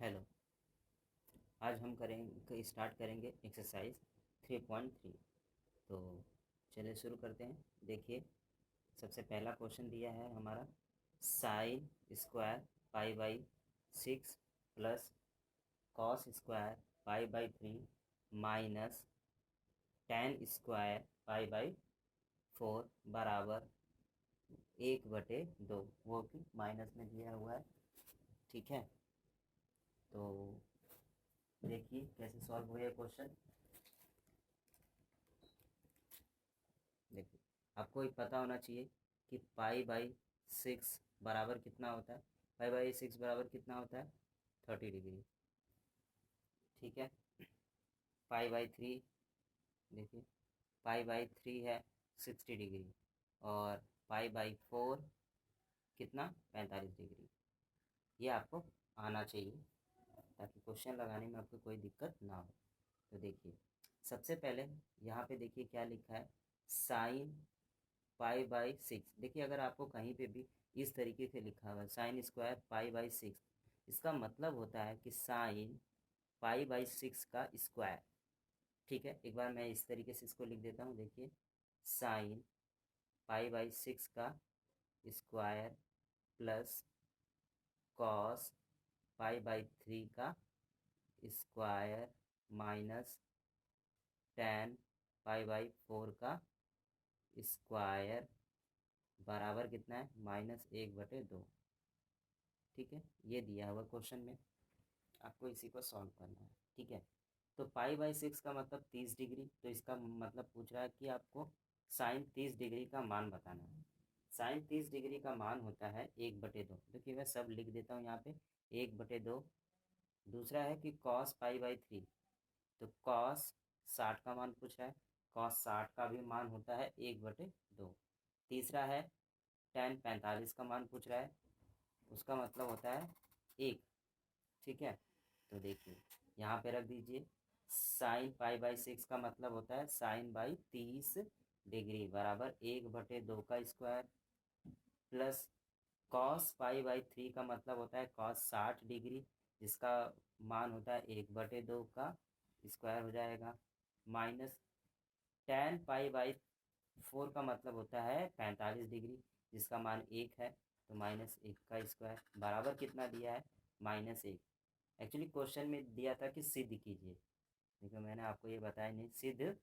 Hello. आज हम start करेंगे एक्सरसाइज 3.3। तो चलिए शुरू करते हैं। देखिए, सबसे पहला क्वेश्चन दिया है हमारा, sine square pi by 6 plus cos square pi by 3 minus ten square pi by 4 बराबर 1/2, वो कि माइनस में दिया हुआ है। ठीक है, तो देखिए कैसे सॉल्व हुआ क्वेश्चन। देखिए, आपको ये पता होना चाहिए कि पाई बाई 6 बराबर कितना होता है। पाई बाई 6 बराबर कितना होता है? 30 डिग्री। ठीक है, पाई बाई 3, देखिए पाई बाई 3 है 60 डिग्री, और पाई बाई 4 कितना? 45 डिग्री। ये आपको आना चाहिए ताकि क्वेश्चन लगाने में आपको कोई दिक्कत ना हो। तो देखिए, सबसे पहले यहाँ पे देखिए क्या लिखा है, साइन पाई बाई 6। देखिए, अगर आपको कहीं पे भी इस तरीके से लिखा हुआ है साइन स्क्वायर पाई बाई 6, इसका मतलब होता है कि साइन पाई बाई 6 का स्क्वायर। ठीक है, एक बार मैं इस तरीके से इसको लिख देता हूँ। देखिए, साइन पाई बाई 6 का square plus cos pi by 3 का square minus ten pi by 4 का स्क्वायर बराबर कितना है? -1/2। ठीक है, ये दिया हुआ क्वेश्चन में, आपको इसी को सॉल्व करना है। ठीक है, तो पाई बाई 6 का मतलब 30 डिग्री, तो इसका मतलब पूछ रहा है कि आपको साइन 30 डिग्री का मान बताना है। साइन 30 डिग्री का मान होता है 1/2। देखिए, मैं सब लिख देता हूँ यहाँ पे, 1/2। दूसरा है कि कॉस पाई बाई 3, तो कॉस 60 का मान पूछ रहा है, कॉस 60 का भी मान होता है 1/2। तीसरा है टेन 45 का मान पूछ रहा है, उसका मतलब होता है 1। ठीक है, तो देखिए यहाँ पे रख दीजिए, साइन पाई बाई 6 का मतलब होता है साइन बाई 30 डिग्री बराबर 1/2 का square, plus cos pi by 3 का मतलब होता है कॉस 60 डिग्री, जिसका मान होता है 1/2 का स्क्वायर हो जाएगा, माइनस टेन पाई बाई 4 का मतलब होता है 45 डिग्री, जिसका मान 1 है, तो -1 का स्क्वायर बराबर कितना दिया है? -1। एक्चुअली क्वेश्चन में दिया था कि सिद्ध कीजिए, लेकिन मैंने आपको ये बताया नहीं, सिद्ध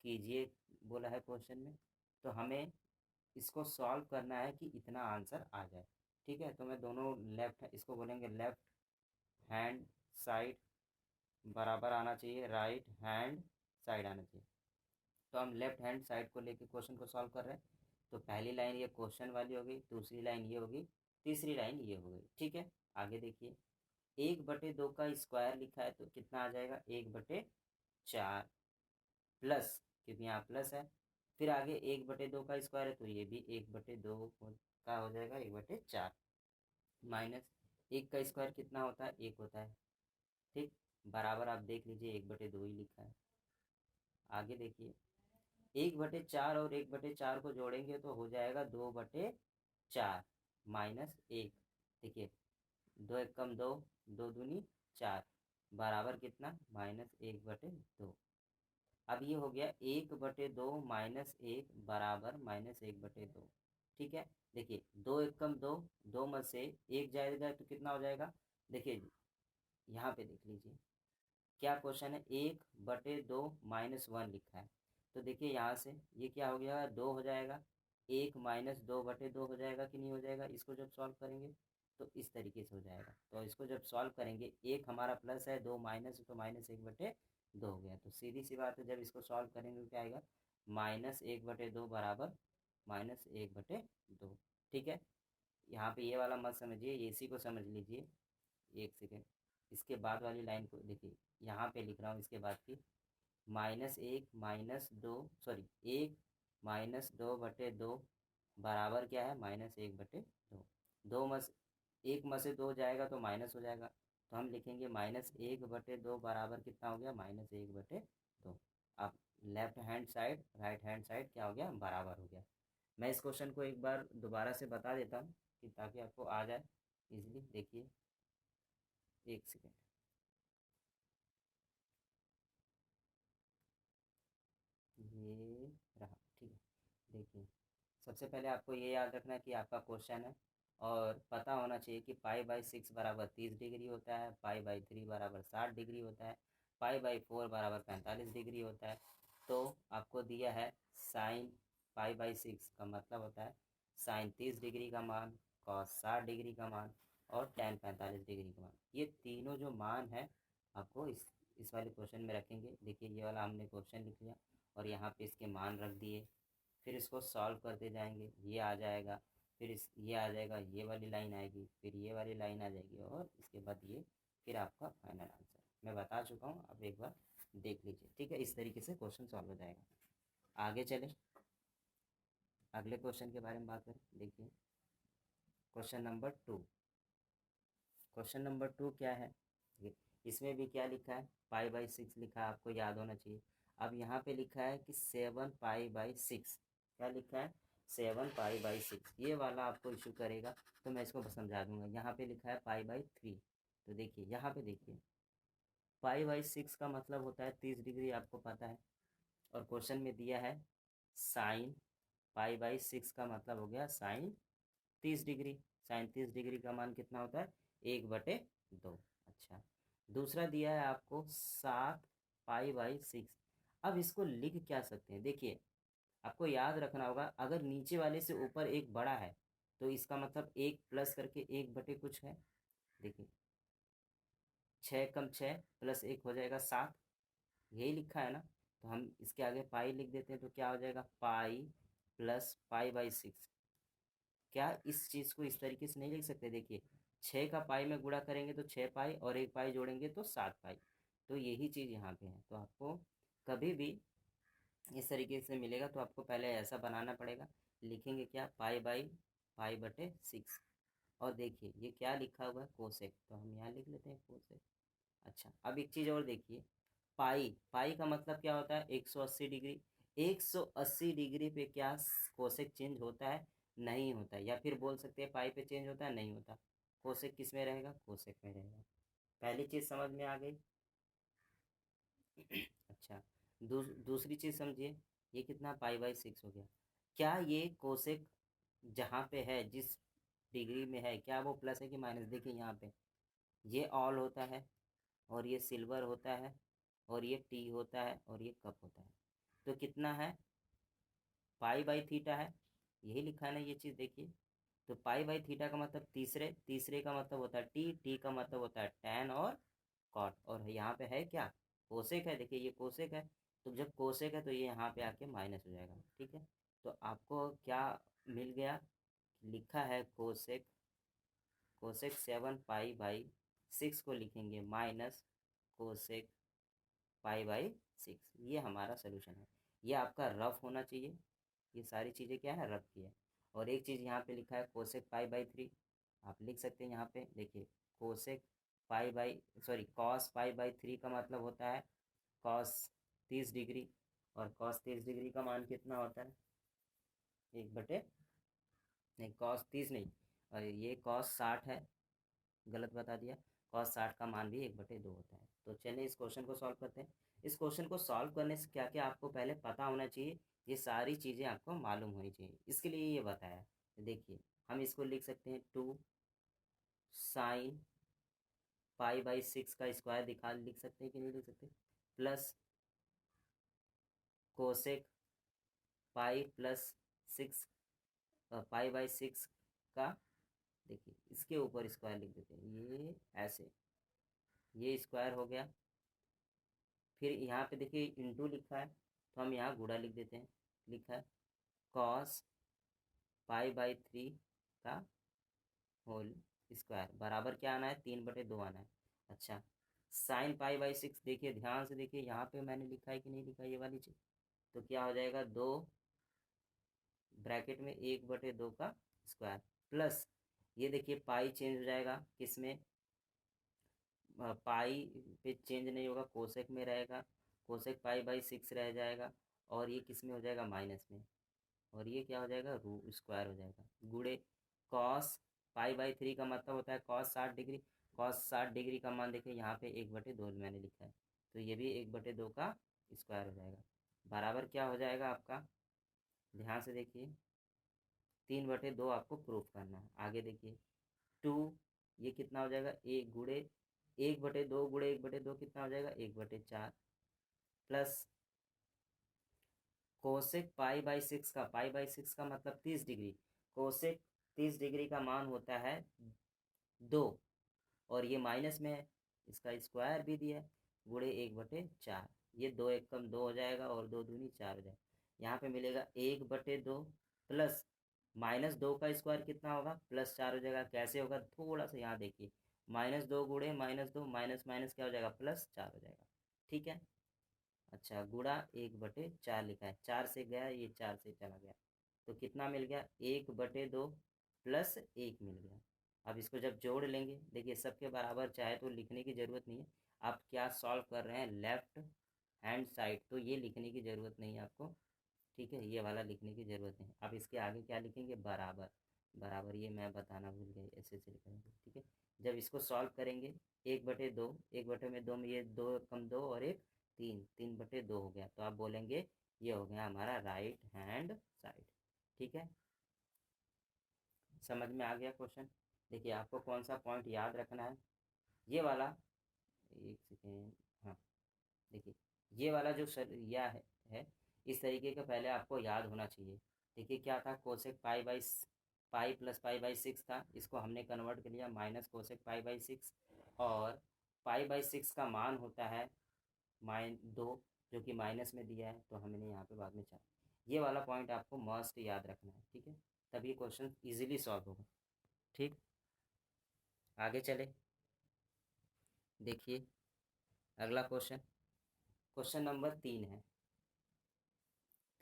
कीजिए बोला है क्वेश्चन में। तो हमें इसको सॉल्व करना है कि इतना आंसर आ जाए। ठीक है, तो मैं दोनों लेफ्ट, इसको बोलेंगे लेफ्ट हैंड साइड बराबर आना चाहिए, राइट हैंड साइड आना चाहिए। तो हम लेफ्ट हैंड साइड को लेके क्वेश्चन को सॉल्व कर रहे हैं। तो पहली लाइन ये क्वेश्चन वाली हो गई, दूसरी लाइन ये होगी, तीसरी लाइन ये हो गई। ठीक है, आगे देखिए, 1/2 का स्क्वायर लिखा है तो कितना आ जाएगा? 1/4 प्लस, क्योंकि यहाँ प्लस है, फिर आगे 1/2 का स्क्वायर है तो ये भी 1/2 का हो जाएगा, 1/4 माइनस 1 का स्क्वायर कितना होता है? 1 होता है। ठीक, बराबर आप देख लीजिए 1/2 ही लिखा है। आगे देखिए, 1/4 और 1/4 को जोड़ेंगे तो हो जाएगा 2/4 -1। देखिए, 2 एक कम 2, 2 दूनी 4 बराबर कितना? -1/2। अब ये हो गया 1/2 -1 बराबर -1/2। ठीक है, देखिए 2 एक कम 2, 2 में से 1 जाएगा तो कितना हो जाएगा? देखिए यहाँ पे देख लीजिए क्या क्वेश्चन है, 1/2 -1 लिखा है। तो देखिए यहाँ से ये क्या हो गया? 2 हो जाएगा, 1 -2/2 हो जाएगा कि नहीं हो जाएगा? इसको जब सॉल्व करेंगे तो इस तरीके से हो जाएगा। तो इसको जब सॉल्व करेंगे, 1 हमारा प्लस है, 2 माइनस, तो -1/2 हो गया। तो सीधी सी बात है, जब इसको सॉल्व करेंगे तो क्या आएगा? -1/2 बराबर -1/2। ठीक है, यहाँ पे ये वाला मत समझिए, ये इसी को समझ लीजिए। एक सेकेंड, इसके बाद वाली लाइन को देखिए, यहाँ पे लिख रहा हूँ इसके बाद की, -1 -2, सॉरी 1 -2/2 बराबर क्या है? -1/2। 2 में से 1 में से 2 जाएगा तो माइनस हो जाएगा, तो हम लिखेंगे -1/2 बराबर कितना हो गया? -1/2। अब left hand side right hand side क्या हो गया? बराबर हो गया। मैं इस क्वेश्चन को एक बार दोबारा से बता देता हूँ कि ताकि आपको आ जाए इजीली। देखिए, एक सेकेंड, देखिए, सबसे पहले आपको ये याद रखना है कि आपका क्वेश्चन है और पता होना चाहिए कि पाई बाई 6 बराबर 30 डिग्री होता है, पाई बाई 3 बराबर 60 डिग्री होता है, पाई बाई 4 बराबर 45 डिग्री होता है। तो आपको दिया है साइन पाई बाई 6 का मतलब होता है साइन 30 डिग्री का मान, कॉस 60 डिग्री का मान और टेन 45 डिग्री का मान। ये तीनों जो मान है आपको इस वाले क्वेश्चन में रखेंगे। देखिए, ये वाला हमने क्वेश्चन लिख लिया और यहाँ पे इसके मान रख दिए। फिर इसको सॉल्व करते जाएंगे, ये आ जाएगा, फिर ये आ जाएगा, ये वाली लाइन आएगी, फिर ये वाली लाइन आ जाएगी और इसके बाद ये, फिर आपका फाइनल आंसर मैं बता चुका हूँ। अब एक बार देख लीजिए, ठीक है। इस तरीके से क्वेश्चन सॉल्व हो जाएगा। आगे चले, अगले क्वेश्चन के बारे में बात करें। देखिए, क्वेश्चन नंबर 2। क्वेश्चन नंबर 2 क्या है, इसमें भी क्या लिखा है, पाई बाई 6 लिखा है, आपको याद होना चाहिए। अब यहाँ पे लिखा है कि 7 पाई बाई 6, क्या लिखा है, 7 पाई बाई 6। ये वाला आपको इशू करेगा तो मैं इसको समझा दूंगा। यहाँ पे लिखा है पाई बाई 3। तो देखिए, यहाँ पे देखिए, पाई बाई 6 का मतलब होता है 30 डिग्री, आपको पता है। और क्वेश्चन में दिया है साइन पाई बाई 6 का मतलब हो गया साइन 30 डिग्री। साइन 30 डिग्री का मान कितना होता है, 1/2। अच्छा, दूसरा दिया है आपको 7 पाई बाई 6। अब इसको लिख क्या सकते हैं, देखिए आपको याद रखना होगा, अगर नीचे वाले से ऊपर एक बड़ा है तो इसका मतलब एक प्लस करके 1/कुछ है। देखिए, 6 कम 6 प्लस 1 हो जाएगा 7, यही लिखा है ना। तो हम इसके आगे पाई लिख देते हैं तो क्या हो जाएगा, पाई प्लस पाई बाई 6। क्या इस चीज़ को इस तरीके से नहीं लिख सकते, देखिए 6 का पाई में गुणा करेंगे तो 6 पाई और एक पाई जोड़ेंगे तो 7 पाई। तो यही चीज़ यहाँ पे है। तो आपको कभी भी इस तरीके से मिलेगा तो आपको पहले ऐसा बनाना पड़ेगा। लिखेंगे क्या, पाई बाई पाई बटे 6। और देखिए ये क्या लिखा हुआ है, कोसेक, तो हम यहाँ लिख लेते हैं कोसेक। अच्छा, अब एक चीज़ और देखिए, पाई पाई का मतलब क्या होता है, 180 डिग्री। 180 डिग्री पे क्या कोसेक चेंज होता है, नहीं होता है। या फिर बोल सकते हैं पाई पे चेंज होता है, नहीं होता। कोसेक किस में रहेगा, कोसेक में रहेगा। पहली चीज़ समझ में आ गई। अच्छा, दूसरी चीज़ समझिए, ये कितना पाई बाई 6 हो गया। क्या ये कोसेक जहाँ पे है, जिस डिग्री में है, क्या वो प्लस है कि माइनस। देखिए यहाँ पे ये ऑल होता है और ये सिल्वर होता है और ये टी होता है और ये कप होता है। तो कितना है, पाई बाई थीटा है, यही लिखा है ना ये चीज़। देखिए, तो पाई बाई थीटा का मतलब तीसरे, तीसरे का मतलब होता है टी, टी का मतलब होता है टैन और कॉट। और यहाँ पे है क्या, कोसेक है। देखिए ये कोसेक है, तो जब कोसेक है तो ये यहाँ पे आके माइनस हो जाएगा, ठीक है। तो आपको क्या मिल गया, लिखा है कोसेक, कोसेक 7 पाई बाई 6 को लिखेंगे माइनस कोसेक पाई बाई 6। ये हमारा सोल्यूशन है। ये आपका रफ होना चाहिए, ये सारी चीज़ें क्या है, रफ की है। और एक चीज़ यहाँ पे लिखा है कोसेक पाई बाई 3, आप लिख सकते हैं यहाँ पे। देखिए, cosec pi by sorry cos pi by 3 का मतलब होता है कॉस 30 डिग्री। और कॉस 30 डिग्री का मान कितना होता है, 1/, नहीं कॉस 30 नहीं, और ये कॉस 60 है, गलत बता दिया। कॉस 60 का मान भी 1/2 होता है। तो चलिए इस क्वेश्चन को सॉल्व करते हैं। इस क्वेश्चन को सॉल्व करने से क्या क्या आपको पहले पता होना चाहिए, ये सारी चीज़ें आपको मालूम होनी चाहिए, इसके लिए ये बताया। तो देखिए, हम इसको लिख सकते हैं 2 साइन पाई बाई 6 का स्क्वायर दिखा लिख सकते हैं कि नहीं लिख सकते, plus cosec pi plus 6 pi by 6 का, देखिए इसके ऊपर स्क्वायर लिख देते हैं, ये ऐसे, ये स्क्वायर हो गया। फिर यहाँ पे देखिए इंटू लिखा है तो हम यहाँ गुणा लिख देते हैं। लिखा है कॉस पाई बाई 3 का होल स्क्वायर बराबर क्या आना है, 3/2 आना है। अच्छा, साइन पाई बाई 6, देखिए ध्यान से देखिए, यहाँ पे मैंने लिखा है कि नहीं लिखा है ये वाली चीज़। तो क्या हो जाएगा, 2 ब्रैकेट में 1/2 का स्क्वायर, प्लस ये देखिए पाई चेंज हो जाएगा किस में, पाई पे चेंज नहीं होगा, कोसेक में रहेगा। कोसेक पाई बाई 6 रह जाएगा और ये किस में हो जाएगा, माइनस में। और ये क्या हो जाएगा, रू स्क्वायर हो जाएगा। गुड़े कॉस पाई बाई 3 का मतलब होता है कॉस 60 डिग्री। कॉस 60 डिग्री का मान देखिए यहाँ पे 1/2 मैंने लिखा है, तो ये भी 1/2 का स्क्वायर हो जाएगा। बराबर क्या हो जाएगा आपका, ध्यान से देखिए, 3/2 आपको प्रूफ करना है। आगे देखिए 2, ये कितना हो जाएगा, 1/2 कितना हो जाएगा, 1/4 प्लस कोसेक पाई/6 का, पाई/6 का मतलब 30 डिग्री, कोसेक 30 डिग्री का मान होता है 2, और ये माइनस में है, इसका स्क्वायर भी दिया है, गुणे 1/4, ये 2 एक कम 2 हो जाएगा और 2 दूनी 4 हो जाएगा। यहाँ पे मिलेगा 1/2 प्लस -2 का स्क्वायर कितना होगा, +4 हो जाएगा। कैसे होगा, थोड़ा सा यहाँ देखिए, -2 गुणे -2 माइनस माइनस क्या हो जाएगा, +4 हो जाएगा। ठीक है, अच्छा गुणा 1/4 लिखा है, 4 से गया ये, 4 से चला गया, तो कितना मिल गया, 1/2 प्लस 1 मिल गया। अब इसको जब जोड़ लेंगे, देखिए सबके बराबर चाहे तो लिखने की ज़रूरत नहीं है। आप क्या सॉल्व कर रहे हैं, लेफ्ट हैंड साइड, तो ये लिखने की ज़रूरत नहीं है आपको। ठीक है, ये वाला लिखने की ज़रूरत नहीं। अब इसके आगे क्या लिखेंगे, बराबर, बराबर ये मैं बताना भूल गई, ऐसे लिखेंगे। ठीक है, जब इसको सॉल्व करेंगे, 1/2, 1/2 में ये 2 कम 2 और 1 3, 3/2 हो गया, तो आप बोलेंगे ये हो गया हमारा राइट हैंड साइड। ठीक है, समझ में आ गया क्वेश्चन। देखिए आपको कौन सा पॉइंट याद रखना है, ये वाला, एक सेकेंड, हाँ देखिए, ये वाला जो सर यह है इस तरीके का पहले आपको याद होना चाहिए। देखिए क्या था, कोसेक पाई प्लस पाई/6 था, इसको हमने कन्वर्ट कर लिया माइनस कोसेक पाई/6, और पाई/6 का मान होता है -2, जो कि माइनस में दिया है, तो हमने यहाँ पे बाद में 4। ये वाला पॉइंट आपको मस्ट याद रखना है। ठीक है, तभी क्वेश्चन इजीली सॉल्व होगा। ठीक, आगे चले, देखिए अगला क्वेश्चन, क्वेश्चन नंबर 3 है।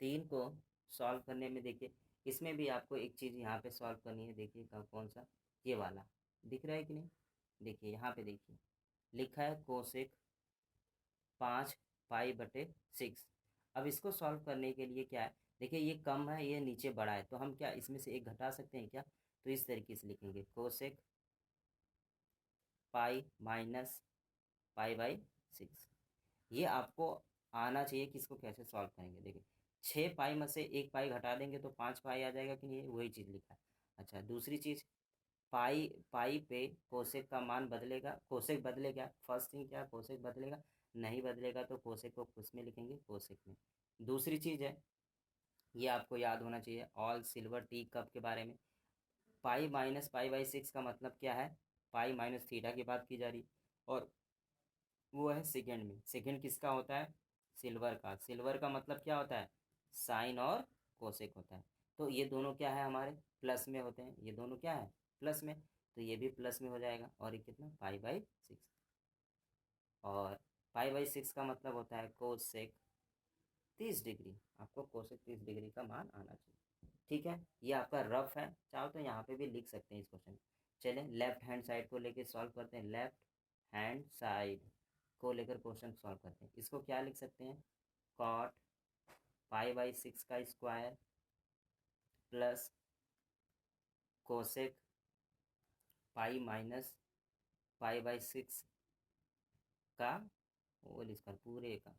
3 को सॉल्व करने में देखिए, इसमें भी आपको एक चीज़ यहाँ पे सॉल्व करनी है। देखिए कौन सा, ये वाला दिख रहा है कि नहीं, देखिए यहाँ पे देखिए लिखा है कोसेक 5 पाई/6। अब इसको सॉल्व करने के लिए क्या है, देखिए ये कम है, ये नीचे बड़ा है, तो हम क्या इसमें से एक घटा सकते हैं क्या, तो इस तरीके से लिखेंगे, कोसेक पाई माइनस पाई/6। ये आपको आना चाहिए कि इसको कैसे सॉल्व करेंगे। देखिए 6 पाई में से 1 पाई घटा देंगे तो 5 पाई आ जाएगा कि नहीं, वही चीज़ लिखा है। अच्छा दूसरी चीज़, पाई पाई पे कोसेक का मान बदलेगा, कोसेक बदलेगा, फर्स्ट थिंग क्या, कोसेक बदलेगा, नहीं बदलेगा तो कोसेक को किस में लिखेंगे, कोसेक में। दूसरी चीज़ है, ये आपको याद होना चाहिए ऑल सिल्वर टी कप के बारे में, पाई माइनस पाई/6 का मतलब क्या है, पाई माइनस थीटा की बात की जा रही, और वो है सेकेंड में। सेकेंड किसका होता है, सिल्वर का। सिल्वर का मतलब क्या होता है, साइन और कोसेक होता है। तो ये दोनों क्या है, हमारे प्लस में होते हैं, ये दोनों क्या है, प्लस में, तो ये भी प्लस में हो जाएगा, और ये कितना, पाई/6, और पाई/6 का मतलब होता है कोसेक 30 डिग्री। आपको कोसेक 30 डिग्री का मान आना चाहिए। ठीक है, ये आपका रफ है, चाहो तो यहाँ पे भी लिख सकते हैं इस क्वेश्चन। चलें लेफ्ट हैंड साइड को लेके सॉल्व करते हैं, लेफ्ट हैंड साइड को लेकर क्वेश्चन सॉल्व करते हैं। इसको क्या लिख सकते हैं, कॉट पाई/6 का square plus cosec pi minus पाई/6 का होल स्क्वायर पूरे का,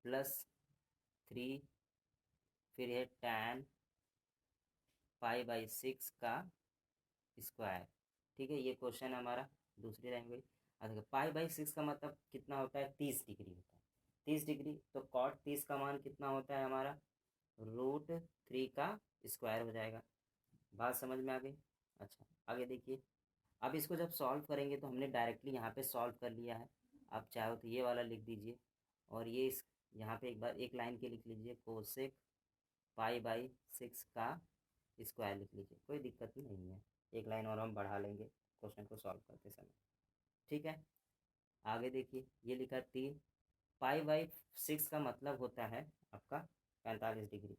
प्लस 3, फिर है tan पाई/6 का स्क्वायर। ठीक है, ये क्वेश्चन हमारा दूसरी लाइन हुई। अच्छा पाई/6 का मतलब कितना होता है, 30 डिग्री होता है, 30 डिग्री, तो कॉट 30 का मान कितना होता है हमारा, √3 का स्क्वायर हो जाएगा। बात समझ में आ गई। अच्छा आगे देखिए, अब इसको जब सॉल्व करेंगे तो हमने डायरेक्टली यहाँ पे सॉल्व कर लिया है। आप चाहो तो ये वाला लिख दीजिए, और ये इस यहाँ पे एक बार एक लाइन के लिख लीजिए, कोसेक पाई/6 का स्क्वायर लिख लीजिए, कोई दिक्कत नहीं है। एक लाइन और हम बढ़ा लेंगे क्वेश्चन को सॉल्व करते समय। ठीक है, आगे देखिए ये लिखा 3, पाई/6 का मतलब होता है आपका 45 डिग्री,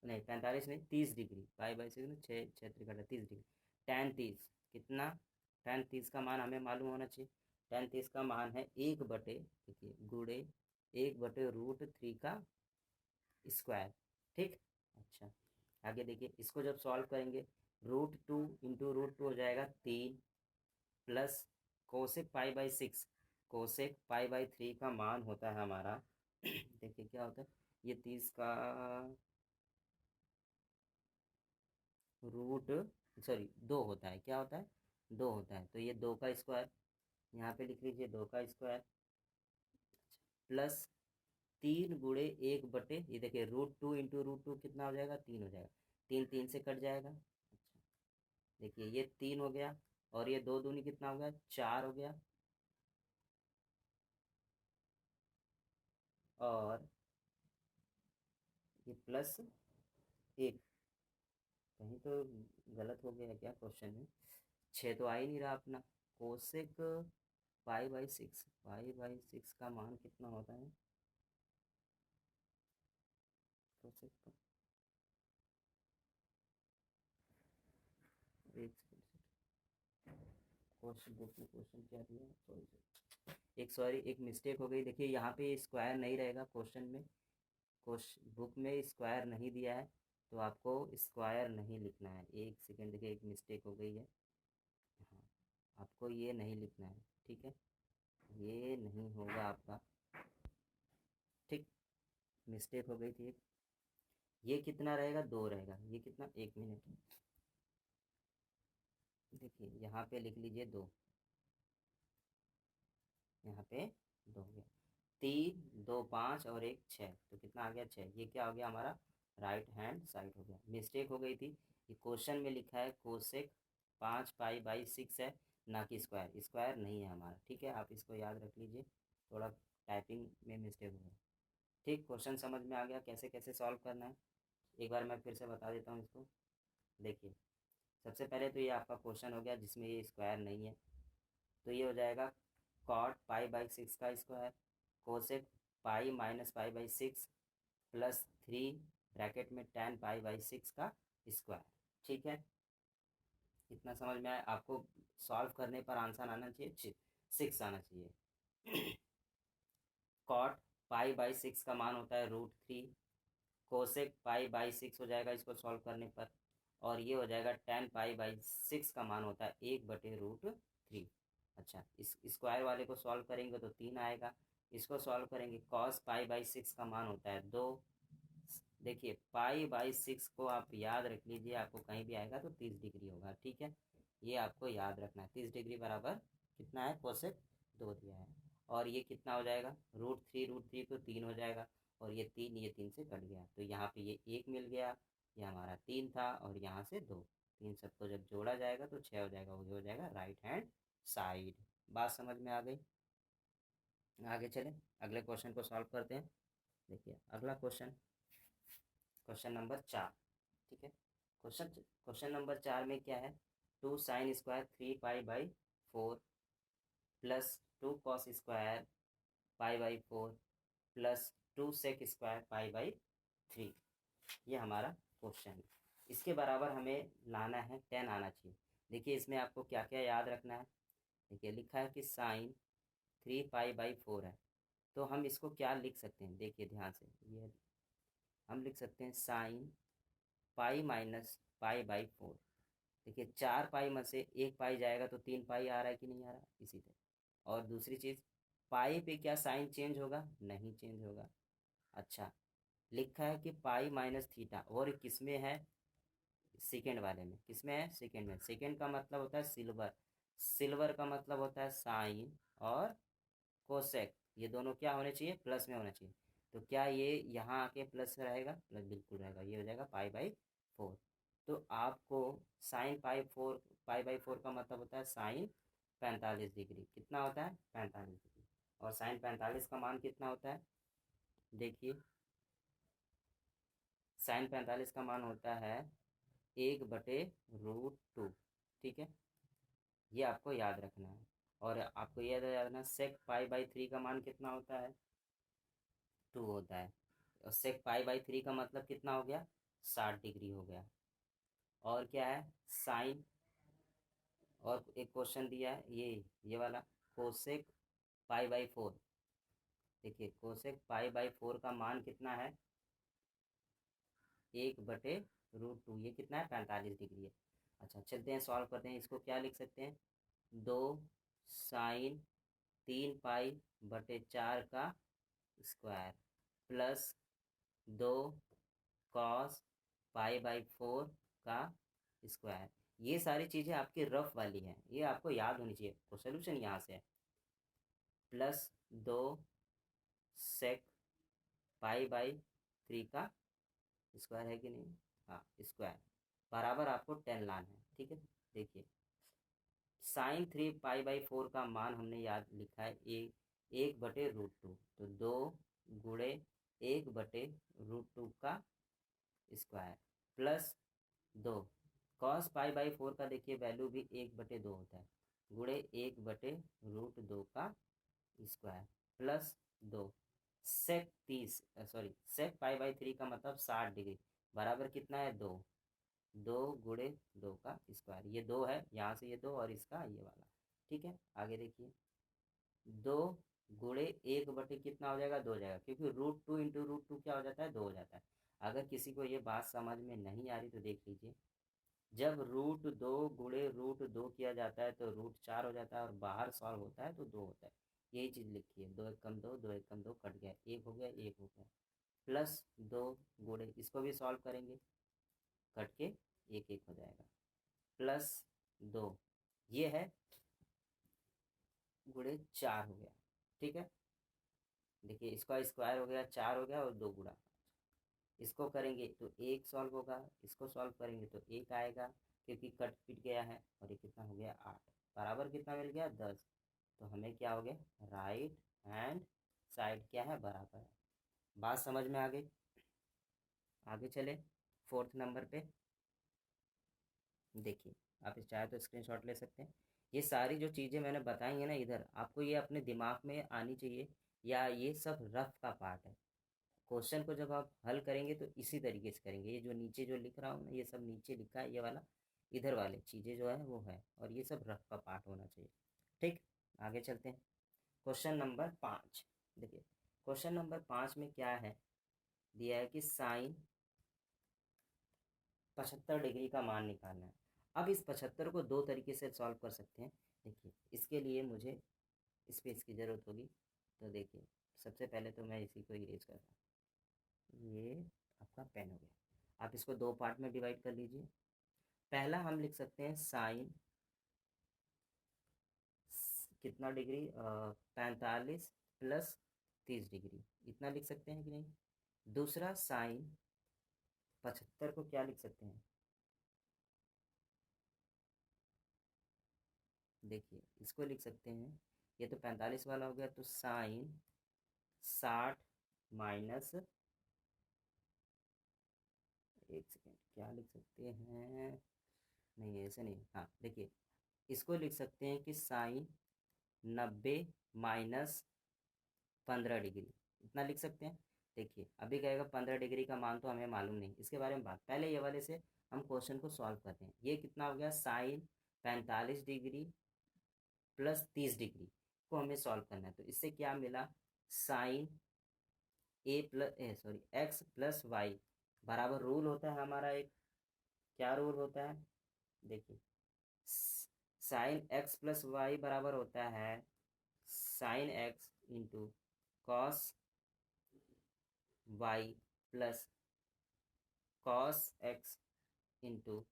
नहीं 45 नहीं 30 डिग्री, पाई/6 में 6 6 30 डिग्री, tan 30 कितना, tan 30 का मान हमें मालूम होना चाहिए। tan 30 का मान है 1/, देखिए गुणे 1/√3 का स्क्वायर। ठीक, अच्छा आगे देखिए, इसको जब सॉल्व करेंगे, √2 इंटू √2 हो जाएगा 3, प्लस कोसेक पाई/6, कोसेक पाई/3 का मान होता है हमारा देखिए क्या होता है, ये 30 का रूट सॉरी 2 होता है, क्या होता है 2 होता है, तो ये 2 का स्क्वायर यहाँ पे लिख लीजिए 2 का स्क्वायर प्लस 3 × 1 ये देखिए √2 × √2 कितना हो जाएगा 3 हो जाएगा, 3 से कट जाएगा। अच्छा देखिए ये 3 हो गया और ये 2 दूनी कितना हो गया 4 हो गया और ये +1 कहीं तो गलत हो गया क्या क्वेश्चन में, 6 तो आ ही नहीं रहा अपना। कोसेक पाई बाई सिक्स का मान कितना होता है कोसेक का, एक क्वेश्चन बुक में क्वेश्चन क्या दिया सॉरी एक मिस्टेक हो गई, देखिए यहाँ पे स्क्वायर नहीं रहेगा क्वेश्चन में, क्वेश्चन बुक में स्क्वायर नहीं दिया है तो आपको स्क्वायर नहीं लिखना है। एक सेकेंड देखिए एक मिस्टेक हो गई है, हाँ आपको ये नहीं लिखना है, ठीक है ये नहीं होगा आपका, ठीक मिस्टेक हो गई थी एक। ये कितना रहेगा 2 रहेगा, ये कितना 1 मिनट देखिए यहाँ पे लिख लीजिए 2, यहाँ पे 2 हो गया, 3 2 5 और 1 6 तो कितना आ गया 6, ये क्या हो गया हमारा राइट हैंड साइड हो गया। मिस्टेक हो गई थी, ये क्वेश्चन में लिखा है कोसेक 5 पाई/6 है ना कि स्क्वायर, स्क्वायर नहीं है हमारा, ठीक है आप इसको याद रख लीजिए, थोड़ा टाइपिंग में मिस्टेक हो गया। ठीक क्वेश्चन समझ में आ गया कैसे कैसे सॉल्व करना है, एक बार मैं फिर से बता देता हूँ इसको। देखिए सबसे पहले तो ये आपका क्वेश्चन हो गया जिसमें ये स्क्वायर नहीं है, तो ये हो जाएगा cot π/6 का स्क्वायर कोसेक π-π/6 +3 ब्रैकेट में tan π/6 का स्क्वायर, ठीक है इतना समझ में आया आपको। सॉल्व करने पर आंसर आना चाहिए 6 आना चाहिए। कॉट π/6 का मान होता है √3, कोसेक π/6 हो जाएगा इसको सॉल्व करने पर, और ये हो जाएगा tan π/6 का मान होता है 1/√3। अच्छा इस स्क्वायर वाले को सॉल्व करेंगे तो 3 आएगा, इसको सॉल्व करेंगे cos π/6 का मान होता है 2। देखिए π/6 को आप याद रख लीजिए, आपको कहीं भी आएगा तो 30 डिग्री होगा, ठीक है ये आपको याद रखना है, 30 डिग्री बराबर कितना है कोसेक 2 दिया है, और ये कितना हो जाएगा √3 तो 3 हो जाएगा, और ये 3 से कट गया तो यहाँ पे ये 1 मिल गया, ये हमारा 3 था और यहाँ से 2, 3 सबको जब जोड़ा जाएगा तो 6 हो जाएगा, वो हो जाएगा राइट हैंड साइड। बात समझ में आ गई, आगे चलें अगले क्वेश्चन को सॉल्व करते हैं। देखिए अगला क्वेश्चन क्वेश्चन नंबर 4, ठीक है क्वेश्चन नंबर 4 में क्या है 2 sin² 3π/4 +2 cos² π/4 +2sec² π/3, ये हमारा क्वेश्चन है। इसके बराबर हमें लाना है 10 आना चाहिए। देखिए इसमें आपको क्या क्या याद रखना है, देखिए लिखा है कि साइन 3π/4 है, तो हम इसको क्या लिख सकते हैं देखिए ध्यान से, ये हम लिख सकते हैं साइन π-π/4। देखिए 4 पाई में से 1 पाई जाएगा तो 3 पाई आ रहा है कि नहीं आ रहा, इसी तरह। और दूसरी चीज़ पाई पे क्या साइन चेंज होगा, नहीं चेंज होगा। अच्छा लिखा है कि π-θ, और किस में है सेकेंड वाले में, किस में है सेकेंड में, सेकेंड का मतलब होता है सिल्वर, सिल्वर का मतलब होता है साइन और कोसेक, ये दोनों क्या होने चाहिए प्लस में होना चाहिए, तो क्या ये यहाँ आके प्लस रहेगा, प्लस बिल्कुल रहेगा, ये हो जाएगा π/4। तो आपको साइन पाई बाई फोर का मतलब होता है साइन 45 डिग्री, कितना होता है 45 डिग्री, और साइन 45 का मान कितना होता है, देखिए साइन 45 का मान होता है 1/√2, ठीक है ये आपको याद रखना है। और आपको याद रखना सेक π/3 का मान कितना होता है 2 होता है, और सेक π/3 का मतलब कितना हो गया 60 डिग्री हो गया। और क्या है साइन, और एक क्वेश्चन दिया है ये वाला कोसेक π/4, देखिए कोसेक π/4 का मान कितना है 1/√2, ये कितना है 45 डिग्री है। अच्छा चलते हैं सॉल्व करते हैं, इसको क्या लिख सकते हैं 2 साइन 3π/4 का स्क्वायर प्लस 2 कॉस π/4 का स्क्वायर। ये सारी चीज़ें आपकी रफ वाली हैं, ये आपको याद होनी चाहिए। तो सोल्यूशन यहाँ से है +2 सेक पाई/3 का स्क्वायर है कि नहीं, हाँ स्क्वायर, बराबर आपको 10 लाना है। ठीक है, देखिए sin 3 पाई/4 का मान हमने याद लिखा है 1/√2, तो 2 गुणे 1/√2 का स्क्वायर प्लस 2 cos पाई/4 का देखिए वैल्यू भी 1/2 होता है, गुणे 1/√2 का स्क्वायर प्लस 2 सेक पाई/3 का मतलब 60 डिग्री, बराबर कितना है 2, 2 गुणे 2 का स्क्वायर, ये 2 है, यहाँ से ये 2 और इसका ये वाला। ठीक है, आगे देखिए 2 गुणे 1/, कितना हो जाएगा 2 हो जाएगा, क्योंकि √2 इंटू √2 क्या हो जाता है 2 हो जाता है। अगर किसी को ये बात समझ में नहीं आ रही तो देख लीजिए, जब √2 गुणे √2 किया जाता है तो √4 हो जाता है, और बाहर सॉल्व होता है तो 2 होता है। यही चीज़ लिखी है, 2 एकम 2, 2 एकम 2 कट गया, 1 हो गया, 1 हो गया, प्लस 2 गुणे, इसको भी सॉल्व करेंगे, कट के 1 1 हो जाएगा, प्लस 2 ये है गुणे 4 हो गया। ठीक है, देखिए इसका स्क्वायर हो गया 4 हो गया और 2 गुणा, इसको करेंगे तो 1 सॉल्व होगा, इसको सॉल्व करेंगे तो 1 आएगा, क्योंकि कट पिट गया है, और ये कितना हो गया 8, बराबर कितना मिल गया 10। तो हमें क्या हो गया राइट हैंड साइड क्या है बराबर है। बात समझ में आ गई, आगे चले 4th नंबर पे। देखिए आप इस चाहे तो स्क्रीनशॉट ले सकते हैं। ये सारी जो चीज़ें मैंने बताई हैं ना इधर, आपको ये अपने दिमाग में आनी चाहिए, या ये सब रफ का पार्ट है। क्वेश्चन को जब आप हल करेंगे तो इसी तरीके से करेंगे। ये जो नीचे जो लिख रहा हूँ ना, ये सब नीचे लिखा है, ये वाला इधर वाले चीज़ें जो है वो है, और ये सब रफ का पार्ट होना चाहिए। ठीक, आगे चलते हैं। क्वेश्चन नंबर 5, देखिए क्वेश्चन नंबर 5 में क्या है दिया है कि साइन 75 डिग्री का मान निकालना है। अब इस 75 को दो तरीके से सॉल्व कर सकते हैं। देखिए इसके लिए मुझे स्पेस की ज़रूरत होगी, तो देखिए सबसे पहले तो मैं इसी को इरेज कर रहा हूँ, ये आपका पेन हो गया। आप इसको दो पार्ट में डिवाइड कर लीजिए। पहला हम लिख सकते हैं साइन कितना डिग्री 45 प्लस 30 डिग्री, इतना लिख सकते हैं कि नहीं। दूसरा साइन 75 को क्या लिख सकते हैं, देखिए इसको लिख सकते हैं, ये तो 45 वाला हो गया, तो साइन 60 माइनस, एक सेकेंड क्या लिख सकते हैं, नहीं ऐसे नहीं, हाँ देखिए इसको लिख सकते हैं कि साइन 90 माइनस 15 डिग्री, इतना लिख सकते हैं। देखिए अभी कहेगा 15 डिग्री का मान तो हमें मालूम नहीं, इसके बारे में बात, पहले ये वाले से हम क्वेश्चन को सॉल्व करते हैं। ये कितना हो गया साइन 45 डिग्री प्लस 30 डिग्री को हमें सॉल्व करना है, तो इससे क्या मिला साइन एक्स प्लस वाई बराबर, रूल होता है हमारा एक, क्या रूल होता है, देखिए साइन एक्स प्लस वाई बराबर होता है sine x into cos y plus cos x into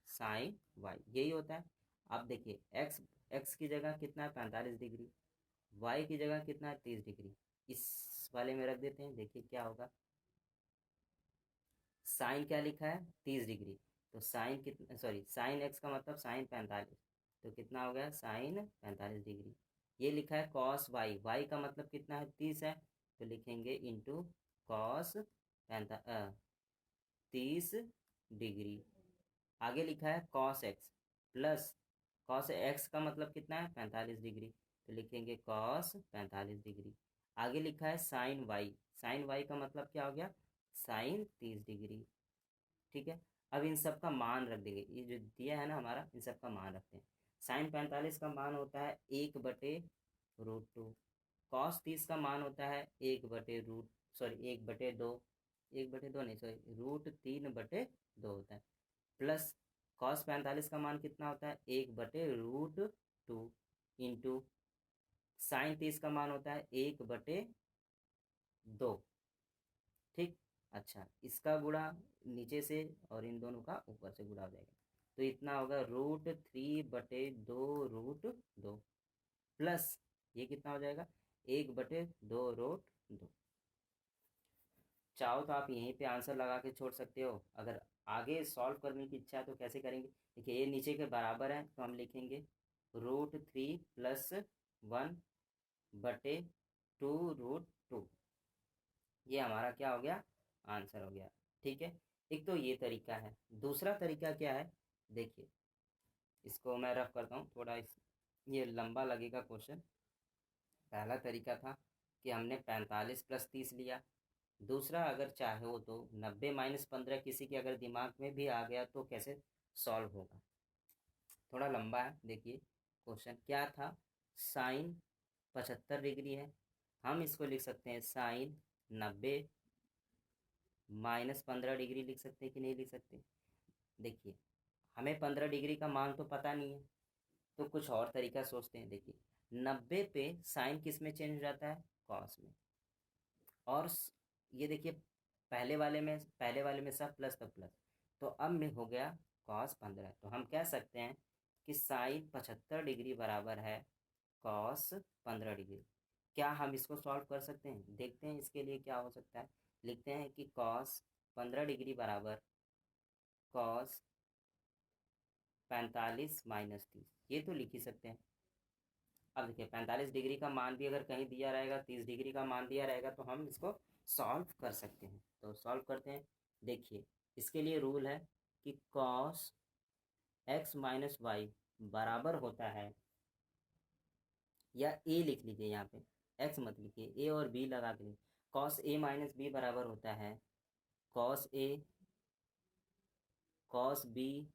sine y, यही होता है। अब देखिए एक्स एक्स की जगह कितना है 45 डिग्री, वाई की जगह कितना है 30 डिग्री, इस वाले में रख देते हैं। देखिए क्या होगा, साइन क्या लिखा है 30 डिग्री, तो साइन कितना, साइन एक्स का मतलब साइन 45, तो कितना हो गया साइन 45 डिग्री। ये लिखा है कॉस वाई, वाई का मतलब कितना है 30 है, तो लिखेंगे इंटू कॉस 30 डिग्री। आगे लिखा है cos x plus, cos x का मतलब कितना है 45 डिग्री, तो लिखेंगे कॉस 45 डिग्री। आगे लिखा है साइन वाई, साइन वाई का मतलब क्या हो गया साइन 30 डिग्री। ठीक है, अब इन सब का मान रख देंगे, ये जो दिया है ना हमारा, इन सब का मान रखते हैं। साइन 45 का मान होता है 1/√2, कॉस 30 का मान होता है 1/2, 1/2 नहीं √3/2 होता है, प्लस कॉस 45 का मान कितना होता है 1/√2 इंटू साइन 30 का मान होता है 1/2। ठीक, अच्छा इसका गुणा नीचे से और इन दोनों का ऊपर से गुणा हो जाएगा, तो इतना होगा √3/2 प्लस ये कितना हो जाएगा 1/2 √2। चाहो तो आप यहीं पे आंसर लगा के छोड़ सकते हो। अगर आगे सॉल्व करने की इच्छा है तो कैसे करेंगे, देखिए ये नीचे के बराबर है तो हम लिखेंगे √3 + 1/2 √2। ये हमारा क्या हो गया, आंसर हो गया। ठीक है, एक तो ये तरीका है। दूसरा तरीका क्या है, देखिए इसको मैं रफ करता हूँ थोड़ा, ये लंबा लगेगा क्वेश्चन। पहला तरीका था कि हमने 45 + 30 लिया। दूसरा, अगर चाहो तो 90 - 15 किसी के अगर दिमाग में भी आ गया तो कैसे सॉल्व होगा, थोड़ा लंबा है। देखिए क्वेश्चन क्या था, साइन 75 डिग्री है, हम इसको लिख सकते हैं साइन 90 - 15 डिग्री लिख सकते हैं कि नहीं लिख सकते। देखिए हमें 15 डिग्री का मान तो पता नहीं है, तो कुछ और तरीका सोचते हैं। देखिए 90 पे साइन किस में चेंज हो जाता है, कॉस में। और ये देखिए पहले वाले में सब प्लस, तब प्लस, तो अब में हो गया कॉस 15। तो हम कह सकते हैं कि साइन 75 डिग्री बराबर है कॉस 15 डिग्री। क्या हम इसको सॉल्व कर सकते हैं, देखते हैं इसके लिए क्या हो सकता है। लिखते हैं कि कॉस 15 डिग्री बराबर कॉस 45 - 30, ये तो लिख ही सकते हैं। अब देखिए 45 डिग्री का मान भी अगर कहीं दिया रहेगा, 30 डिग्री का मान दिया रहेगा, तो हम इसको सॉल्व कर सकते हैं। तो सॉल्व करते हैं। देखिए इसके लिए रूल है कि कॉस x - y बराबर होता है, या ए लिख लीजिए, यहाँ पे x मत लिखिए, ए और b लगा के लिए, कॉस a - b बराबर होता है cos a cos b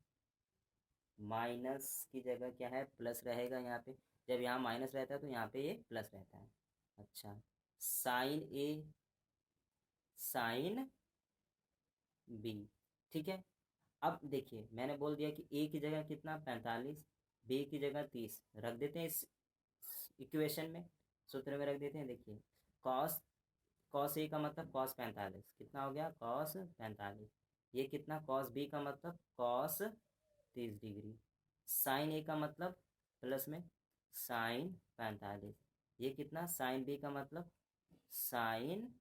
minus की जगह क्या है, प्लस रहेगा यहाँ पे। जब यहाँ माइनस रहता है तो यहाँ पे ये प्लस रहता है। अच्छा, साइन ए साइन बी, ठीक है। अब देखिए मैंने बोल दिया कि ए की जगह कितना 45, बी की जगह 30 रख देते हैं इस इक्वेशन में, सूत्र में रख देते हैं। देखिए कॉस कॉस ए का मतलब कॉस 45, कितना हो गया कॉस 45। ये कितना कॉस बी का मतलब कॉस 30 डिग्री। साइन ए का मतलब प्लस में साइन 45, ये कितना साइन बी का मतलब साइन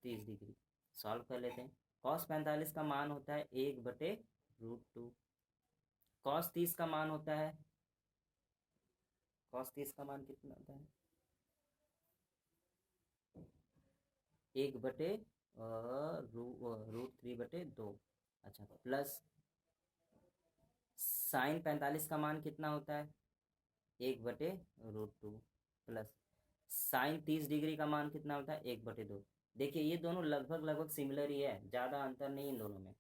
30 डिग्री। सॉल्व कर लेते हैं। कॉस 45 का मान होता है 1/√2। कॉस 30 का मान होता है, कॉस 30 का मान कितना होता है, 1/√3/2। अच्छा, प्लस साइन 45 का मान कितना होता है 1/√2, प्लस साइन 30 डिग्री का मान कितना होता है 1/2। देखिए ये दोनों लगभग लगभग सिमिलर ही है, ज़्यादा अंतर नहीं इन दोनों में।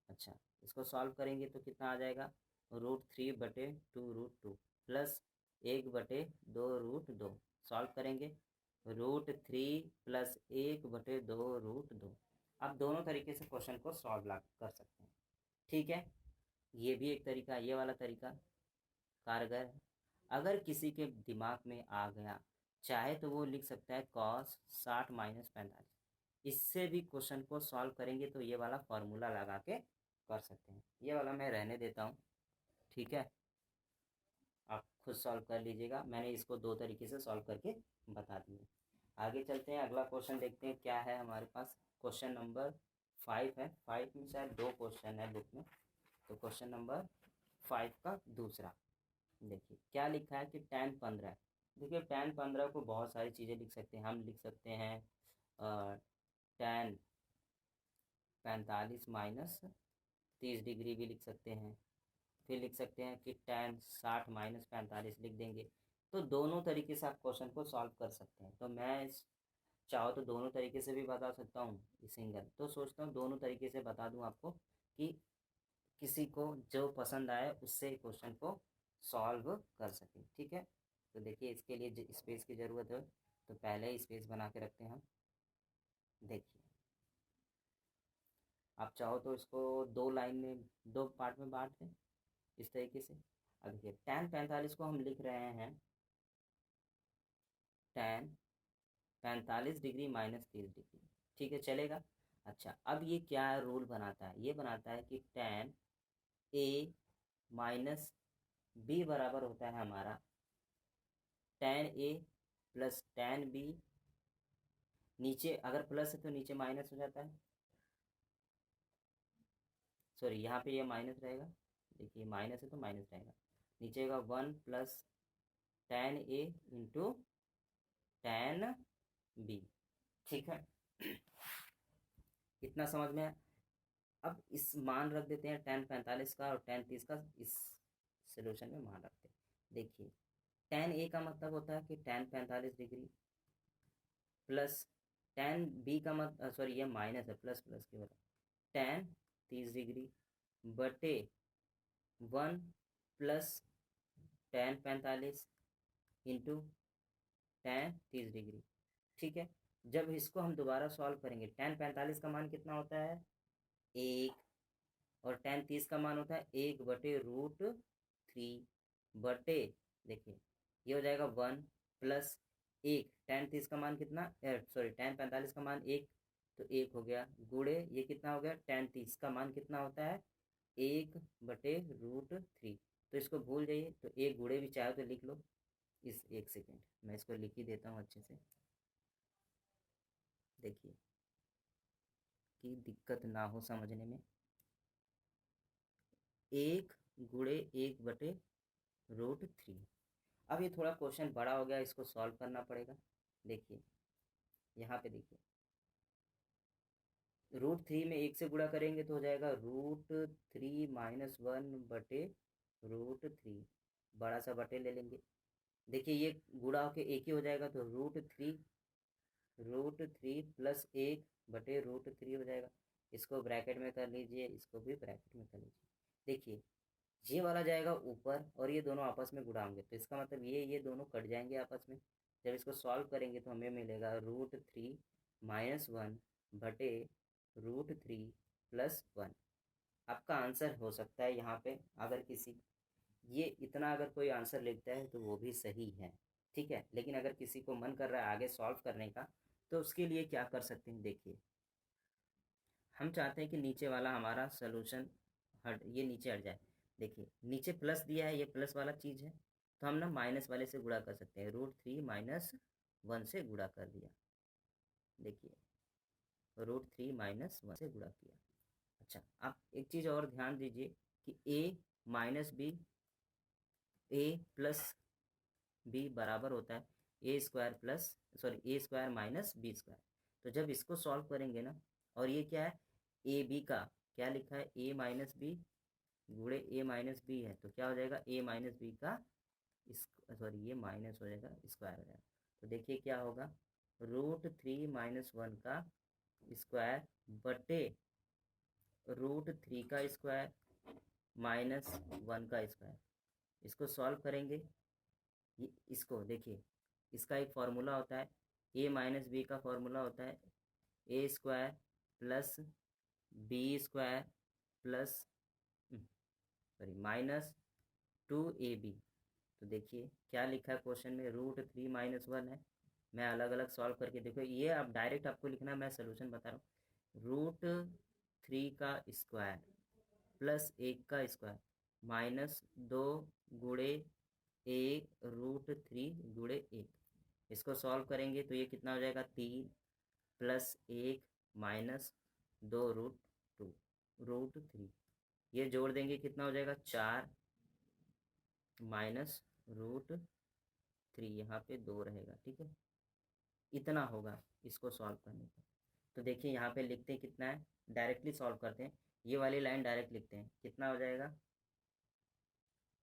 अच्छा, इसको सॉल्व करेंगे तो कितना आ जाएगा √3/2√2 प्लस 1/2√2। सॉल्व करेंगे √3 + 1/2√2। आप दोनों तरीके से क्वेश्चन को सॉल्व कर सकते हैं। ठीक है, ये भी एक तरीका, ये वाला तरीका कारगर है। अगर किसी के दिमाग में आ गया, चाहे तो वो लिख सकता है कॉस 60 - 45। इससे भी क्वेश्चन को सॉल्व करेंगे तो ये वाला फॉर्मूला लगा के कर सकते हैं। ये वाला मैं रहने देता हूँ, ठीक है, आप खुद सॉल्व कर लीजिएगा। मैंने इसको दो तरीके से सॉल्व करके बता दिए। आगे चलते हैं, अगला क्वेश्चन देखते हैं क्या है हमारे पास। क्वेश्चन नंबर 5 है, 5 में शायद 2 क्वेश्चन है बुक में, तो क्वेश्चन नंबर 5 का दूसरा देखिए क्या लिखा है कि tan 15। देखिए tan 15 को बहुत सारी चीज़ें लिख सकते हैं। हम लिख सकते हैं tan 45 - 30 डिग्री भी लिख सकते हैं। फिर लिख सकते हैं कि tan 60 - 45 लिख देंगे। तो दोनों तरीके से आप क्वेश्चन को सॉल्व कर सकते हैं। तो मैं चाहो तो दोनों तरीके से भी बता सकता हूँ, सिंगल तो सोचता हूँ दोनों तरीके से बता दूँ आपको, कि किसी को जो पसंद आए उससे क्वेश्चन को सॉल्व कर सकें। ठीक है, तो देखिए इसके लिए स्पेस की ज़रूरत है, तो पहले ही स्पेस बना के रखते हैं हम। देखिए आप चाहो तो इसको दो लाइन में, दो पार्ट में बांट दें इस तरीके से। अब देखिए tan 45 को हम लिख रहे हैं tan 45 डिग्री - 30 डिग्री, ठीक है चलेगा। अच्छा, अब ये क्या रूल बनाता है, ये बनाता है कि tan a माइनस बी बराबर होता है हमारा tan a plus tan b, नीचे अगर प्लस है तो नीचे माइनस हो जाता है, सॉरी यहाँ पे ये माइनस रहेगा, देखिए माइनस है तो माइनस रहेगा, नीचे का 1 plus tan a into tan b। ठीक है, इतना समझ में आया। अब इस मान रख देते हैं tan 45 का और tan 30 का, इस सोल्यूशन में मान रखते हैं। देखिए tan a का मतलब होता है कि tan 45 degree plus tan b का मतलब, सॉरी ये माइनस है, प्लस प्लस की वजह, tan 30 डिग्री बटे 1 plus tan 45 into tan 30 degree. ठीक है, जब इसको हम दोबारा सॉल्व करेंगे, tan 45 का मान कितना होता है 1, और tan 30 का मान होता है 1/√3 बटे, देखिए ये हो जाएगा 1 प्लस 1, tan 30 का मान कितना, सॉरी tan 45 का मान 1, तो 1 हो गया, गुड़े ये कितना हो गया, tan 30 का मान कितना होता है 1/√3। तो इसको भूल जाइए, तो एक गुड़े भी चाहे तो लिख लो। इस एक सेकेंड मैं इसको लिख ही देता हूँ अच्छे से, देखिए कि दिक्कत ना हो समझने में। 1/1/√3। अब ये थोड़ा क्वेश्चन बड़ा हो गया, इसको सॉल्व करना पड़ेगा। देखिए यहाँ पे देखिए, √3 में 1 से गुणा करेंगे तो हो जाएगा √3 माइनस 1/√3, बड़ा सा बटे ले लेंगे। देखिए ये गुणा होके एक ही हो जाएगा, तो √3 प्लस 1/√3 हो जाएगा। इसको ब्रैकेट में कर लीजिए, इसको भी ब्रैकेट में कर लीजिए। देखिए ये वाला जाएगा ऊपर और ये दोनों आपस में गुणा होंगे, तो इसका मतलब ये दोनों कट जाएंगे आपस में। जब इसको सॉल्व करेंगे तो हमें मिलेगा √3 माइनस 1 बटे √3 प्लस 1। आपका आंसर हो सकता है यहाँ पे, अगर किसी ये इतना अगर कोई आंसर लिखता है तो वो भी सही है, ठीक है। लेकिन अगर किसी को मन कर रहा है आगे सॉल्व करने का, तो उसके लिए क्या कर सकते हैं, देखिए हम चाहते हैं कि नीचे वाला हमारा सोल्यूशन हट, ये नीचे हट जाए। देखिए नीचे प्लस दिया है, ये प्लस वाला चीज़ है, तो हम ना माइनस वाले से गुणा कर सकते हैं, √3 माइनस 1 से गुणा कर दिया। देखिए √3 माइनस 1 से गुणा किया। अच्छा, आप एक चीज़ और ध्यान दीजिए कि a minus B, a plus B बराबर होता है a² माइनस b²। तो जब इसको सॉल्व करेंगे ना, और ये क्या है ए बी का, क्या लिखा है a माइनस बी गुणे a माइनस बी है, तो क्या हो जाएगा a माइनस बी का इस, सॉरी ये माइनस हो जाएगा, स्क्वायर हो जाएगा। तो देखिए क्या होगा, √3 माइनस 1 का स्क्वायर बटे √3 का स्क्वायर माइनस 1 का स्क्वायर। इसको सॉल्व करेंगे, ये इसको देखिए, इसका एक फार्मूला होता है, a माइनस बी का फार्मूला होता है a² plus b² plus, sorry minus 2ab। तो देखिए क्या लिखा है क्वेश्चन में, √3 माइनस 1 है। मैं अलग अलग सॉल्व करके, देखो ये आप डायरेक्ट आपको लिखना है, मैं सोल्यूशन बता रहा हूँ। √3 का स्क्वायर प्लस 1 का स्क्वायर माइनस 2 गुणे 1√3 गुणे 1। इसको सॉल्व करेंगे तो ये कितना हो जाएगा, 3 प्लस 1 माइनस 2√3। ये जोड़ देंगे कितना हो जाएगा, 4 माइनस √3, यहाँ पे 2 रहेगा, ठीक है। इतना होगा इसको सॉल्व करने का। तो देखिए यहाँ पे लिखते हैं कितना है, डायरेक्टली सॉल्व करते हैं, ये वाली लाइन डायरेक्ट लिखते हैं, कितना हो जाएगा,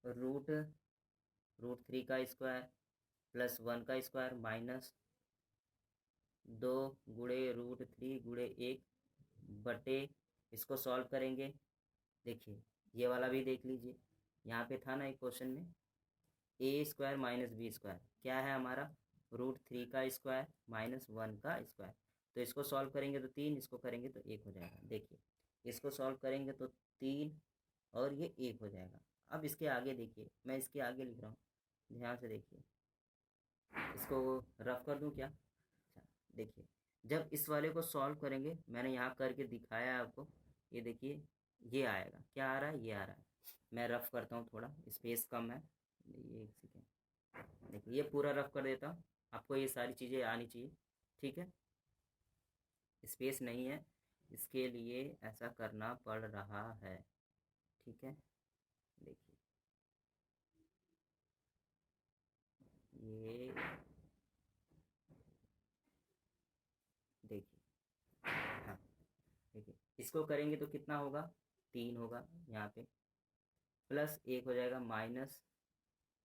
√3 का स्क्वायर प्लस 1 का स्क्वायर माइनस 2 गुणे √3 गुणे 1 बटे, इसको सॉल्व करेंगे। देखिए ये वाला भी देख लीजिए, यहाँ पे था ना एक क्वेश्चन में a² माइनस b², क्या है हमारा, √3 का स्क्वायर माइनस 1 का स्क्वायर। तो इसको सॉल्व करेंगे तो 3, इसको करेंगे तो 1 हो जाएगा। देखिए इसको सॉल्व करेंगे तो 3 और ये 1 हो जाएगा। अब इसके आगे देखिए, मैं इसके आगे लिख रहा हूँ, ध्यान से देखिए, इसको रफ कर दूँ क्या। अच्छा देखिए, जब इस वाले को सॉल्व करेंगे, मैंने यहाँ करके दिखाया है आपको, ये देखिए ये आएगा, क्या आ रहा है, ये आ रहा है। मैं रफ करता हूँ, थोड़ा स्पेस कम है, ये एक सेकेंड। देखिए ये पूरा रफ कर देता हूँ, आपको ये सारी चीज़ें आनी चाहिए, ठीक है। स्पेस नहीं है, इसके लिए ऐसा करना पड़ रहा है, ठीक है। देखिए ये, देखिए, हाँ, देखिए इसको करेंगे तो कितना होगा, 3 होगा यहाँ पे, प्लस 1 हो जाएगा माइनस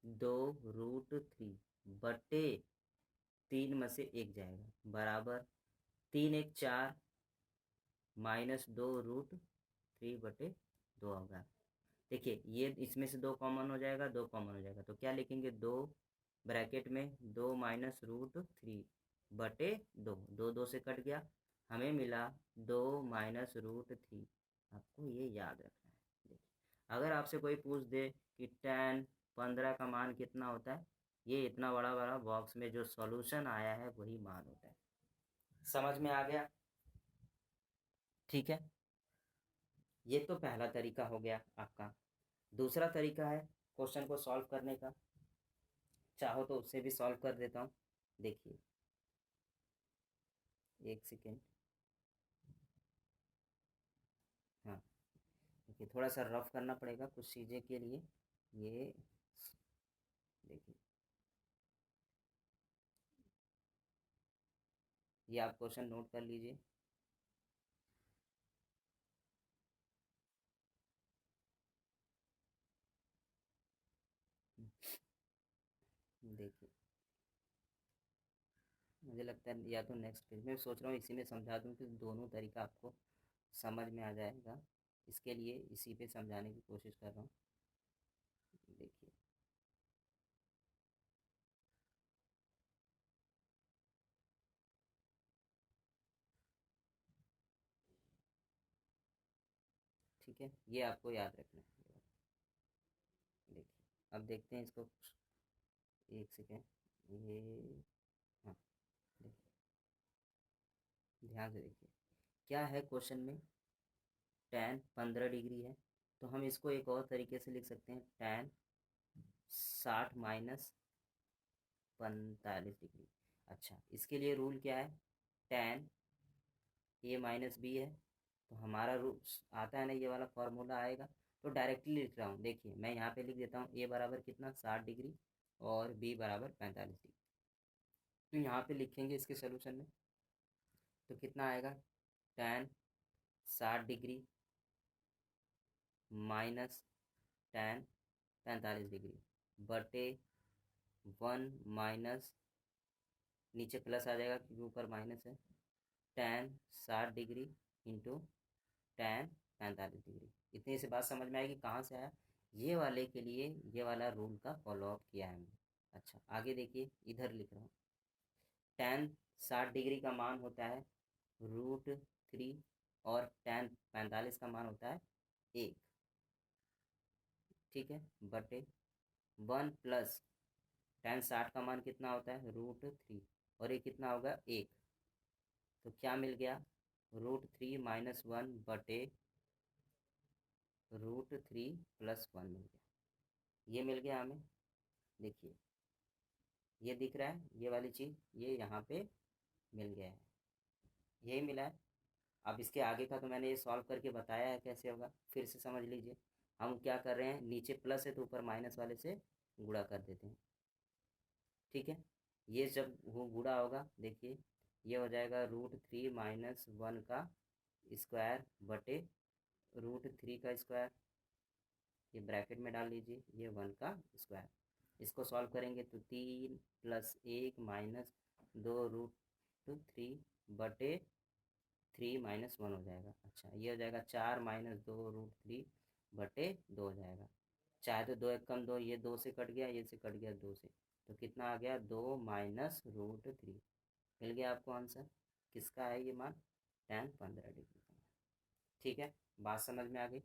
2√3 बटे 3 में से 1 जाएगा, बराबर 3 1 4 -2√3 बटे 2 होगा। देखिए ये इसमें से 2 कॉमन हो जाएगा, 2 कॉमन हो जाएगा, तो क्या लिखेंगे, 2 ब्रैकेट में 2 -√3 बटे 2, 2 2 से कट गया, हमें मिला 2 -√3। आपको ये याद रखना है। देखिए अगर आपसे कोई पूछ दे कि tan 15 का मान कितना होता है, ये इतना बड़ा बड़ा बॉक्स में जो सॉल्यूशन आया है वही मान होता है। समझ में आ गया, ठीक है। ये तो पहला तरीका हो गया आपका। दूसरा तरीका है क्वेश्चन को सॉल्व करने का, चाहो तो उससे भी सॉल्व कर देता हूँ। देखिए एक सेकेंड, हाँ, देखिए थोड़ा सा रफ करना पड़ेगा कुछ चीज़ें के लिए। ये देखिए, ये आप क्वेश्चन नोट कर लीजिए। देखिए मुझे लगता है या तो नेक्स्ट पेज में सोच रहा हूँ इसी में समझा दूँ कि दोनों तरीका आपको समझ में आ जाएगा, इसके लिए इसी पे समझाने की कोशिश कर रहा हूँ। देखिए ठीक है, ये आपको याद रखना है। देखिए अब देखते हैं इसको, एक सेकेंड, ये, हाँ, देखिए ध्यान से देखिए क्या है क्वेश्चन में, tan 15 डिग्री है, तो हम इसको एक और तरीके से लिख सकते हैं, tan 60 -45 डिग्री। अच्छा इसके लिए रूल क्या है, tan a माइनस बी है, तो हमारा रूल आता है ना, ये वाला फॉर्मूला आएगा, तो डायरेक्टली लिख रहा हूँ। देखिए मैं यहाँ पे लिख देता हूँ a बराबर कितना, 60 डिग्री, और b बराबर 45 डिग्री। तो यहाँ पे लिखेंगे इसके सोल्यूशन में, तो कितना आएगा, tan 60 degree minus tan 45 degree बटे 1 माइनस, नीचे प्लस आ जाएगा क्योंकि ऊपर माइनस है, tan 60 degree into tan 45 degree. इतनी से बात समझ में आएगी कहाँ से आया, ये वाले के लिए ये वाला रूल का फॉलो अप किया है हमने। अच्छा आगे देखिए, इधर लिख रहा हूँ, tan 60 डिग्री का मान होता है √3, और tan 45 का मान होता है 1, ठीक है, बटे 1 प्लस tan 60 का मान कितना होता है √3, और ये कितना होगा 1, तो क्या मिल गया, √3 -1 बटे √3 + 1 मिल गया, ये मिल गया हमें। देखिए ये दिख रहा है, ये वाली चीज़ ये यहाँ पे मिल गया है, यही मिला है। अब इसके आगे का तो मैंने ये सॉल्व करके बताया है कैसे होगा, फिर से समझ लीजिए। हम क्या कर रहे हैं, नीचे प्लस है तो ऊपर माइनस वाले से गुणा कर देते हैं, ठीक है। ये जब वो गुणा होगा, देखिए ये हो जाएगा √3 -1 का स्क्वायर बटे √3 का स्क्वायर, ये ब्रैकेट में डाल लीजिए, ये 1 का स्क्वायर। इसको सॉल्व करेंगे तो 3 + 1 -2√3 बटे 3 -1 हो जाएगा। अच्छा ये हो जाएगा 4 -2√3 बटे 2 हो जाएगा, चाहे तो 2 1 कम 2, ये 2 से कट गया, ये से कट गया 2 से, तो कितना आ गया, 2 -√3। मिल गया आपको आंसर, किसका है ये मान, tan 15 डिग्री का। ठीक है, बात समझ में आ गई।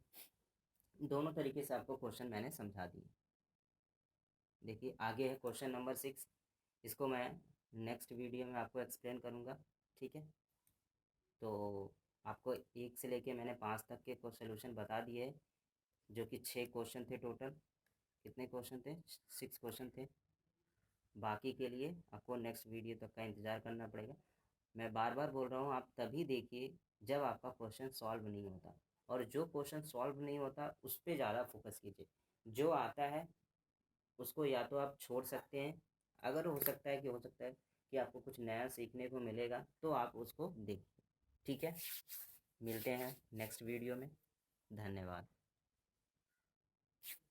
दोनों तरीके से आपको क्वेश्चन मैंने समझा दिए। देखिए आगे है क्वेश्चन नंबर 6, इसको मैं नेक्स्ट वीडियो में आपको एक्सप्लेन करूँगा, ठीक है। तो आपको 1 से लेके मैंने 5 तक के सोल्यूशन बता दिए, जो कि 6 क्वेश्चन थे टोटल। कितने क्वेश्चन थे? 6 क्वेश्चन थे। बाकी के लिए आपको नेक्स्ट वीडियो तक का इंतज़ार करना पड़ेगा। मैं बार बार बोल रहा हूँ, आप तभी देखिए जब आपका क्वेश्चन सॉल्व नहीं होता, और जो क्वेश्चन सॉल्व नहीं होता उस पर ज़्यादा फोकस कीजिए। जो आता है उसको या तो आप छोड़ सकते हैं, अगर हो सकता है कि आपको कुछ नया सीखने को मिलेगा तो आप उसको देखिए। ठीक है, मिलते हैं नेक्स्ट वीडियो में। धन्यवाद।